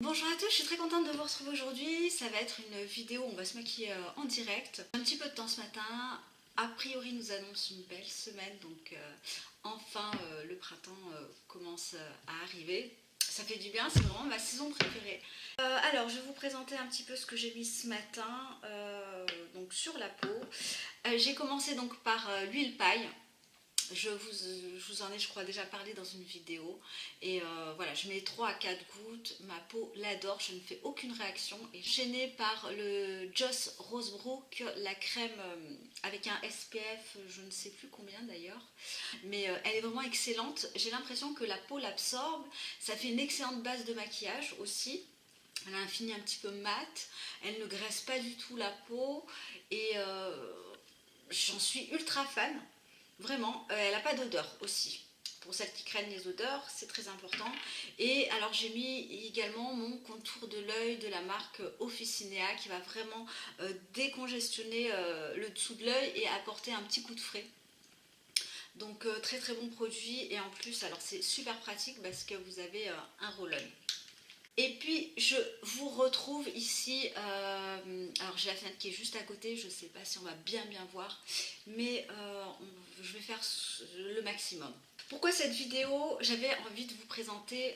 Bonjour à tous, je suis très contente de vous retrouver aujourd'hui. Ça va être une vidéo où on va se maquiller en direct. Un petit peu de temps ce matin. A priori, nous annonce une belle semaine, donc enfin le printemps commence à arriver. Ça fait du bien, c'est vraiment ma saison préférée. Alors, je vais vous présenter un petit peu ce que j'ai mis ce matin donc sur la peau. J'ai commencé donc par l'huile paille. Je vous en ai, je crois, déjà parlé dans une vidéo. Et voilà, je mets 3 à 4 gouttes. Ma peau l'adore, je ne fais aucune réaction. Et gênée par le Joss Rosebrook, la crème avec un SPF, je ne sais plus combien d'ailleurs. Mais elle est vraiment excellente. J'ai l'impression que la peau l'absorbe. Ça fait une excellente base de maquillage aussi. Elle a un fini un petit peu mat. Elle ne graisse pas du tout la peau. Et j'en suis ultra fan. Vraiment, elle n'a pas d'odeur aussi. Pour celles qui craignent les odeurs, c'est très important. Et alors j'ai mis également mon contour de l'œil de la marque Officinea qui va vraiment décongestionner le dessous de l'œil et apporter un petit coup de frais. Donc très très bon produit et en plus alors c'est super pratique parce que vous avez un roll-on. Et puis je vous retrouve ici, alors j'ai la fenêtre qui est juste à côté, je ne sais pas si on va bien voir, mais je vais faire le maximum. Pourquoi cette vidéo? J'avais envie de vous présenter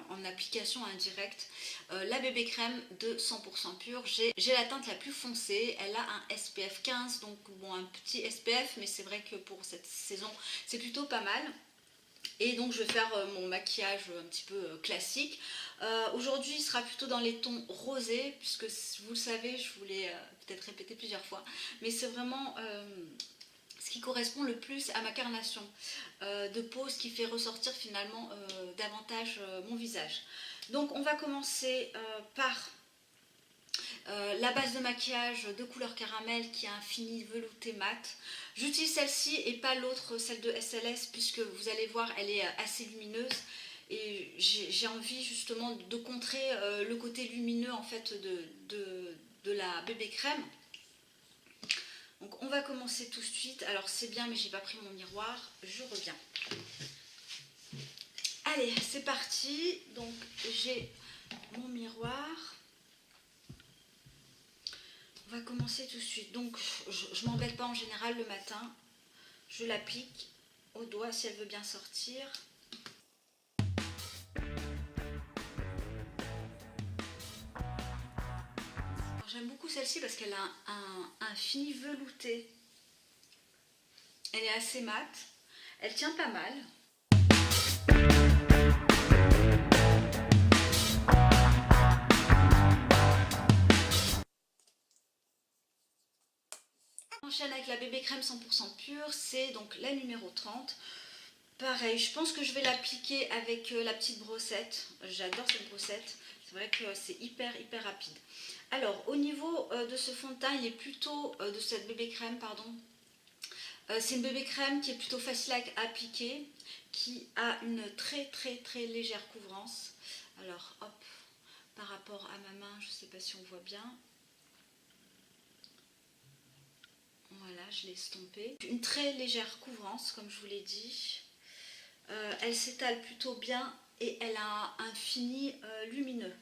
en application indirecte la bébé crème de 100% pure. J'ai la teinte la plus foncée, elle a un SPF 15, donc bon un petit SPF, mais c'est vrai que pour cette saison c'est plutôt pas mal. Et donc je vais faire mon maquillage un petit peu classique. Aujourd'hui il sera plutôt dans les tons rosés, puisque vous le savez, je vous l'ai peut-être répété plusieurs fois, mais c'est vraiment ce qui correspond le plus à ma carnation de peau, ce qui fait ressortir finalement davantage mon visage. Donc on va commencer par la base de maquillage de couleur caramel qui a un fini velouté mat. J'utilise celle-ci et pas l'autre, celle de SLS, puisque vous allez voir elle est assez lumineuse et j'ai envie justement de contrer le côté lumineux en fait de la bébé crème. Donc on va commencer tout de suite. Alors c'est bien mais j'ai pas pris mon miroir, je reviens. Allez c'est parti, donc j'ai mon miroir. On va commencer tout de suite. Donc je m'embête pas en général le matin. Je l'applique au doigt si elle veut bien sortir. J'aime beaucoup celle-ci parce qu'elle a un fini velouté. Elle est assez mate. Elle tient pas mal. J'enchaîne avec la bébé crème 100% pure. C'est donc la numéro 30. Pareil, je pense que je vais l'appliquer avec la petite brossette. J'adore cette brossette. C'est vrai que c'est hyper rapide. Alors, au niveau de ce fond de teint, il est plutôt de cette bébé crème, pardon. C'est une bébé crème qui est plutôt facile à appliquer, qui a une très légère couvrance. Alors, hop, par rapport à ma main, je ne sais pas si on voit bien. Voilà, je l'ai estompée. Une très légère couvrance, comme je vous l'ai dit. Elle s'étale plutôt bien et elle a un fini lumineux.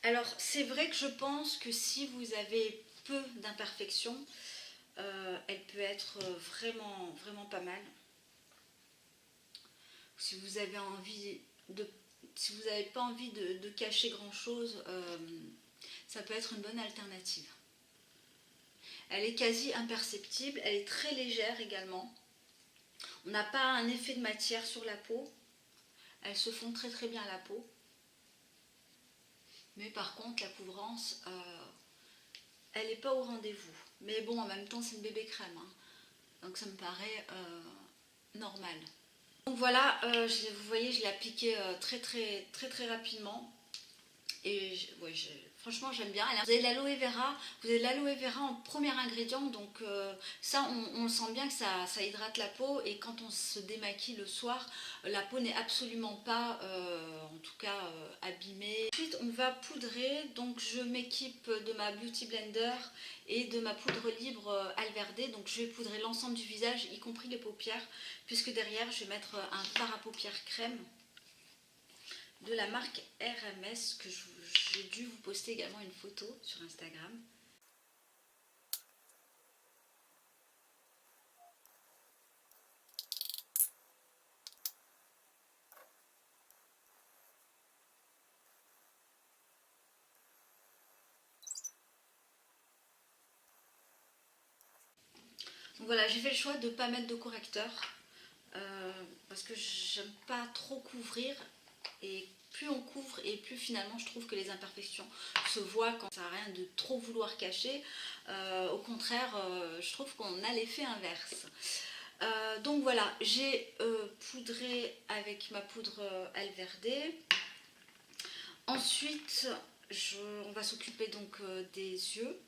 Alors c'est vrai que je pense que si vous avez peu d'imperfections, elle peut être vraiment pas mal. Si vous avez envie de, si vous n'avez pas envie de cacher grand chose, ça peut être une bonne alternative. Elle est quasi imperceptible, elle est très légère également. On n'a pas un effet de matière sur la peau. Elle se fond très bien à la peau. Mais par contre, la couvrance, elle n'est pas au rendez-vous. Mais bon, en même temps, c'est une bébé crème. Hein. Donc ça me paraît normal. Donc voilà, vous voyez, je l'ai appliqué très rapidement. Et ouais, Franchement, j'aime bien. Vous avez de l'aloe vera en premier ingrédient, donc ça, on sent bien que ça hydrate la peau, et quand on se démaquille le soir, la peau n'est absolument pas, en tout cas, abîmée. Ensuite, on va poudrer, donc je m'équipe de ma Beauty Blender et de ma poudre libre Alverde, donc je vais poudrer l'ensemble du visage, y compris les paupières, puisque derrière, je vais mettre un fard à paupières crème de la marque RMS que j'ai dû vous poster également une photo sur Instagram. Donc voilà, j'ai fait le choix de ne pas mettre de correcteur parce que j'aime pas trop couvrir, et plus on couvre et plus finalement je trouve que les imperfections se voient quand ça n'a rien de trop vouloir cacher. Au contraire, je trouve qu'on a l'effet inverse. Donc voilà, j'ai poudré avec ma poudre Alverde. Ensuite, on va s'occuper donc des yeux.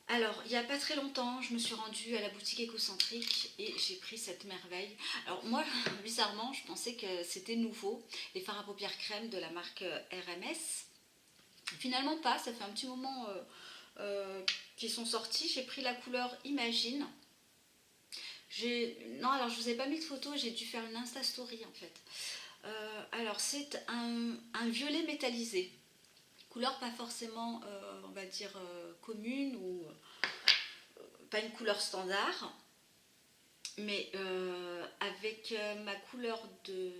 Alors, il n'y a pas très longtemps, je me suis rendue à la boutique Écocentrique et j'ai pris cette merveille. Alors moi, bizarrement, je pensais que c'était nouveau, les fards à paupières crème de la marque RMS. Finalement pas, ça fait un petit moment qu'ils sont sortis. J'ai pris la couleur Imagine. Non, alors je vous ai pas mis de photo, j'ai dû faire une Insta Story en fait. Alors c'est un violet métallisé. Couleur pas forcément, on va dire, commune, ou pas une couleur standard, mais avec ma couleur de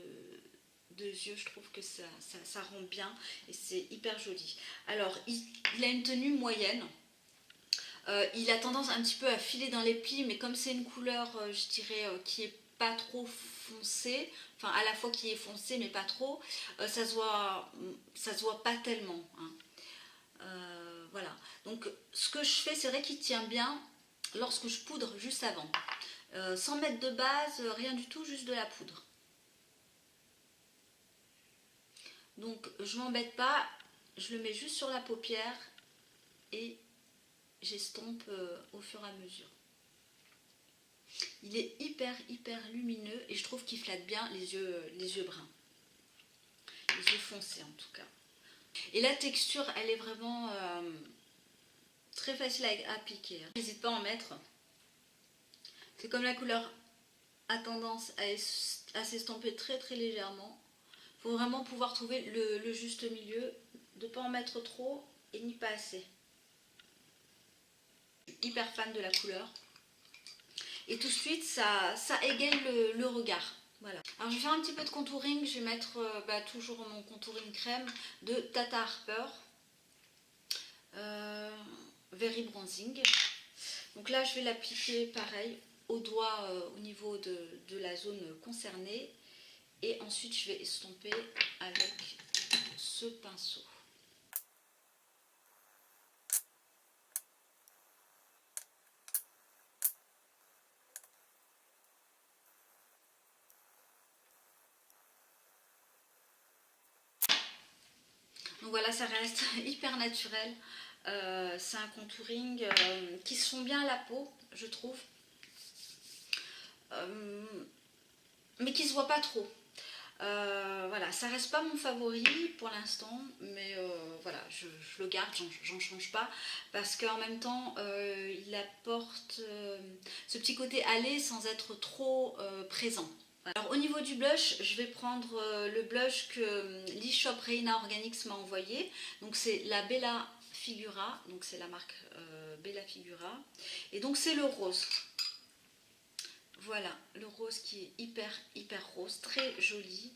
yeux, je trouve que ça rend bien et c'est hyper joli. Alors, il a une tenue moyenne. Il a tendance un petit peu à filer dans les plis, mais comme c'est une couleur, je dirais, qui est pas trop foncée, enfin à la fois qui est foncée mais pas trop, ça se voit pas tellement, hein. Voilà, donc ce que je fais, c'est vrai qu'il tient bien lorsque je poudre juste avant, sans mettre de base, rien du tout, juste de la poudre. Donc je m'embête pas, je le mets juste sur la paupière et j'estompe au fur et à mesure. Il est hyper lumineux et je trouve qu'il flatte bien les yeux bruns, les yeux foncés en tout cas. Et la texture, elle est vraiment très facile à appliquer. N'hésite pas à en mettre. C'est comme la couleur a tendance à s'estomper très légèrement. Il faut vraiment pouvoir trouver le juste milieu, de ne pas en mettre trop et ni pas assez. Je suis hyper fan de la couleur. Et tout de suite, ça égaye le regard. Voilà. Alors je vais faire un petit peu de contouring. Je vais mettre toujours mon contouring crème de Tata Harper. Very Bronzing. Donc là, je vais l'appliquer pareil au doigt au niveau de la zone concernée. Et ensuite, je vais estomper avec ce pinceau. Donc voilà, ça reste hyper naturel. C'est un contouring qui se fond bien à la peau, je trouve. Mais qui se voit pas trop. Voilà, ça reste pas mon favori pour l'instant, mais voilà, je le garde, j'en change pas, parce qu'en même temps, il apporte ce petit côté allé sans être trop présent. Alors au niveau du blush, je vais prendre le blush que l'e-shop Reina Organics m'a envoyé. Donc c'est la Bella Figura, donc c'est la marque Bella Figura. Et donc c'est le rose. Voilà, le rose qui est hyper rose, très joli.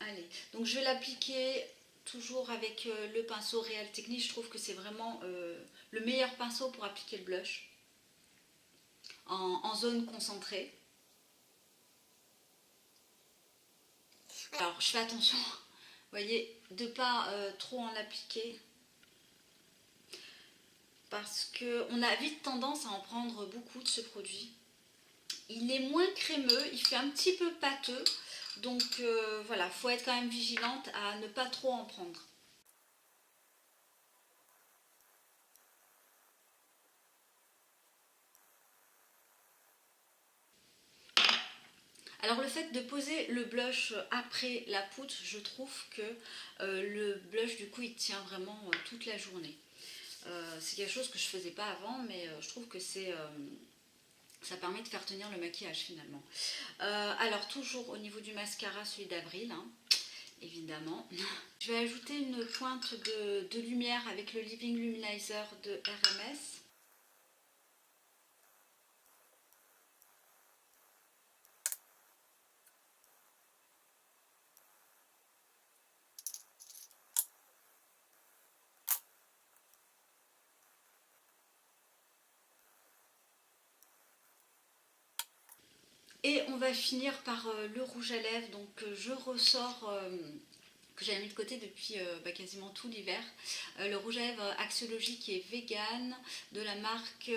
Allez, donc je vais l'appliquer toujours avec le pinceau Real Technique. Je trouve que c'est vraiment le meilleur pinceau pour appliquer le blush en zone concentrée. Alors je fais attention, vous voyez, de ne pas trop en appliquer, parce qu'on a vite tendance à en prendre beaucoup de ce produit. Il est moins crémeux, il fait un petit peu pâteux, donc voilà, il faut être quand même vigilante à ne pas trop en prendre. Alors le fait de poser le blush après la poudre, je trouve que le blush du coup il tient vraiment toute la journée. C'est quelque chose que je faisais pas avant, mais je trouve que ça permet de faire tenir le maquillage finalement. Alors toujours au niveau du mascara, celui d'Avril, hein, évidemment. Je vais ajouter une pointe de lumière avec le Living Luminizer de RMS. Et on va finir par le rouge à lèvres. Donc je ressors, que j'avais mis de côté depuis quasiment tout l'hiver. Le rouge à lèvres Axiologie qui est vegan, de la marque,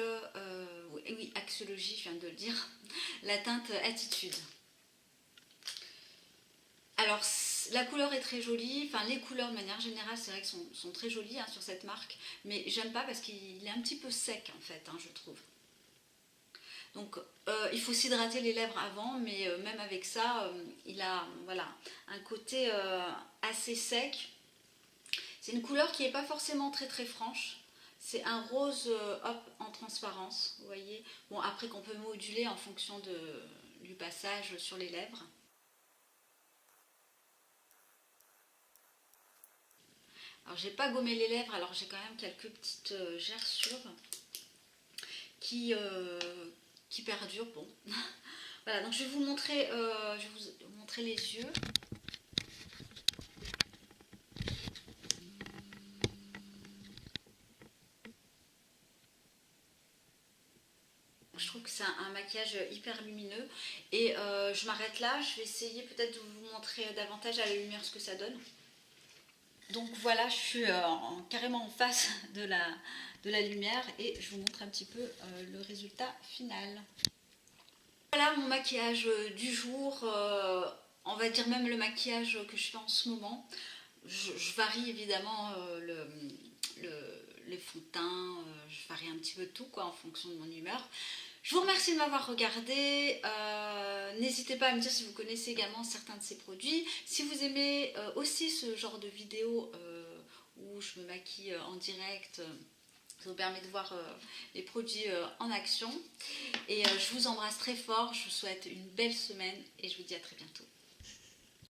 oui Axiologie, je viens de le dire, la teinte Attitude. Alors la couleur est très jolie, enfin les couleurs de manière générale c'est vrai qu'elles sont très jolies hein, sur cette marque, mais j'aime pas parce qu'il est un petit peu sec en fait, hein, je trouve. Donc il faut s'hydrater les lèvres avant, mais même avec ça, il a voilà, un côté assez sec. C'est une couleur qui n'est pas forcément très très franche. C'est un rose hop en transparence, vous voyez. Bon, après qu'on peut moduler en fonction du passage sur les lèvres. Alors j'ai pas gommé les lèvres, alors j'ai quand même quelques petites gerçures qui perdurent. Bon, voilà. Donc je vais vous montrer, les yeux. Je trouve que c'est un maquillage hyper lumineux et je m'arrête là. Je vais essayer peut-être de vous montrer davantage à la lumière ce que ça donne. Donc voilà, je suis carrément en face de la lumière et je vous montre un petit peu le résultat final. Voilà mon maquillage du jour, on va dire même le maquillage que je fais en ce moment. Je varie évidemment les fonds de teint, je varie un petit peu de tout quoi, en fonction de mon humeur. Je vous remercie de m'avoir regardé. N'hésitez pas à me dire si vous connaissez également certains de ces produits. Si vous aimez aussi ce genre de vidéo où je me maquille en direct, ça vous permet de voir les produits en action. Et je vous embrasse très fort, je vous souhaite une belle semaine et je vous dis à très bientôt.